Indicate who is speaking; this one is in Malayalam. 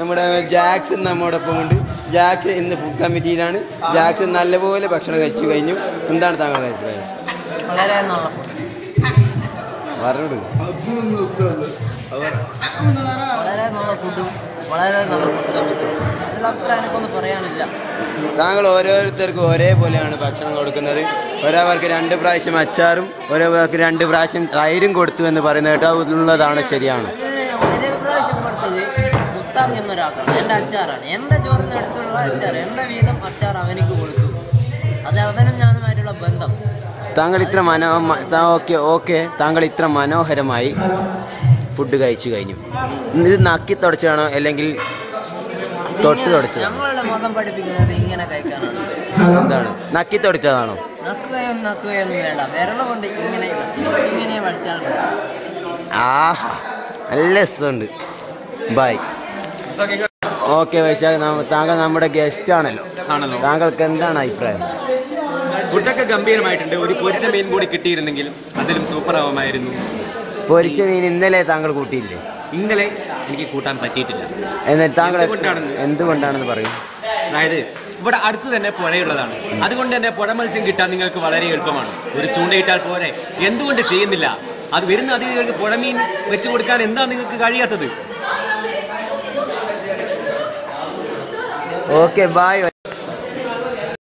Speaker 1: നമ്മുടെ ജാക്സൺ നമ്മോടൊപ്പം ഉണ്ട്. ജാക്സൺ ഇന്ന് ഫുഡ് കമ്മിറ്റിയിലാണ്. ജാക്സൺ നല്ലപോലെ ഭക്ഷണം കഴിച്ചു കഴിഞ്ഞു. എന്താണ് താങ്കൾ അഭിപ്രായം? പറഞ്ഞോട്.
Speaker 2: വളരെ നല്ല ഫുഡും വളരെ നല്ല ഫുഡ് കമ്മിറ്റി. അതിലഭിപ്രായം എനിക്കൊന്നും പറയാനില്ല.
Speaker 1: താങ്കൾ ഓരോരുത്തർക്കും ഒരേപോലെയാണ് ഭക്ഷണം കൊടുക്കുന്നത്. ഒരാൾക്ക് 2 പ്രാവശ്യം അച്ചാറും ഒരാൾക്ക് 2 പ്രാവശ്യം തൈരും കൊടുത്തു എന്ന് പറയുന്നത് കേട്ടോ, ഉള്ളതാണ് ശരിയാണ്?
Speaker 2: ഒരേ പ്രാവശ്യം കൊടുത്തത് മുസ്താഖ് എന്നൊരാൾക്കാണ്. എൻ്റെ അച്ചാറാണ്, എൻ്റെ ചോറിൻ്റെ അടുത്തുള്ള അച്ചാർ, എൻ്റെ വീതം അച്ചാർ അവനിക്ക് കൊടുത്തു. അത് അവനും ഞാനുമായിട്ടുള്ള ബന്ധം.
Speaker 1: താങ്കൾ ഇത്ര താങ്കൾ ഇത്ര മനോഹരമായി ഫുഡ് കഴിച്ചു കഴിഞ്ഞു. ഇത് നക്കി തുടച്ചാണോ അല്ലെങ്കിൽ തൊട്ട് തുടച്ചത്?
Speaker 2: ഞങ്ങളുടെ മതം പഠിപ്പിക്കുന്നത് ഇങ്ങനെ കഴിക്കാനാണ്.
Speaker 1: എന്താണ്, നക്കി തുടച്ചതാണോ?
Speaker 2: നക്കുകയൊന്നും വേണ്ട, വിരള കൊണ്ട് ഇങ്ങനെ പഠിച്ചാൽ
Speaker 1: ആഹാ, നല്ല രസമുണ്ട്. ബൈ. ഓക്കെ വൈശാഖ്, താങ്കൾ നമ്മുടെ ഗസ്റ്റ് ആണല്ലോ. താങ്കൾക്ക് എന്താണ് അഭിപ്രായം?
Speaker 3: ഫുഡൊക്കെ ഗംഭീരമായിട്ടുണ്ട്. ഒരു പൊരിച്ച മീൻ കൂടി കിട്ടിയിരുന്നെങ്കിൽ അതിലും സൂപ്പർ ആവുമായിരുന്നു.
Speaker 1: പൊരിച്ച മീൻ ഇന്നലെ താങ്കൾ കൂട്ടിയില്ലേ?
Speaker 3: ഇന്നലെ എനിക്ക് കൂട്ടാൻ പറ്റിയിട്ടില്ല.
Speaker 1: എന്നിട്ട് താങ്കൾ എന്തുകൊണ്ടാണെന്ന് പറയും?
Speaker 3: അതായത് ഇവിടെ അടുത്ത് തന്നെ പുഴയുള്ളതാണ്. അതുകൊണ്ട് തന്നെ പുഴ മത്സ്യം കിട്ടാൻ നിങ്ങൾക്ക് വളരെ എളുപ്പമാണ്. ഒരു ചൂണ്ടയിട്ടാൽ പോരെ, എന്തുകൊണ്ട് ചെയ്യുന്നില്ല? അത് വരുന്ന അതിഥികൾക്ക് പുഴമീൻ വെച്ചു കൊടുക്കാൻ എന്താ നിങ്ങൾക്ക് കഴിയാത്തത്?
Speaker 1: Okay, by.